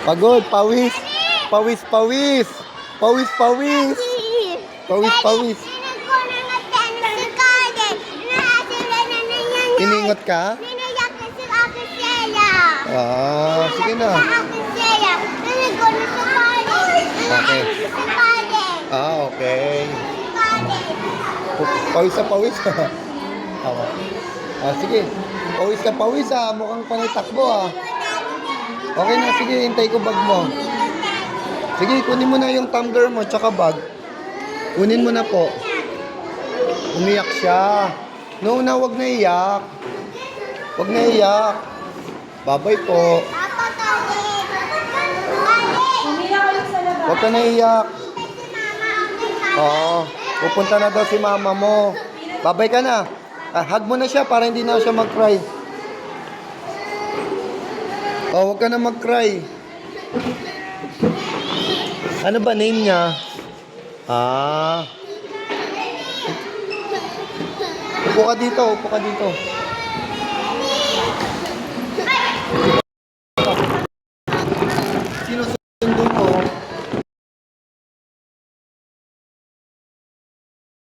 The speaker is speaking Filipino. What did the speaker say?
Pagod, pawis. Pawis, pawis. Pawis, pawis. Pawis, pawis. Iningot ka? Ah, sige na. Okay. Ah, okay. Pawis sa pawis. Tama. Ah, sige. Pawis ka pawis mukhang panitakbo Okay na, sige, hintay ko bag mo. Sige, kunin mo na yung tumbler mo, tsaka bag. Kunin mo na po. Umiyak siya. No, na, wag na iyak. Wag na iyak. Babay po. Wag ka na iyak. Oo. Pupunta na daw si mama mo. Babay ka na. Hug mo na siya para hindi na siya mag-cry. Oh, wag ka na mag-cry. Ano ba name niya? Upo ka dito, upo ka dito.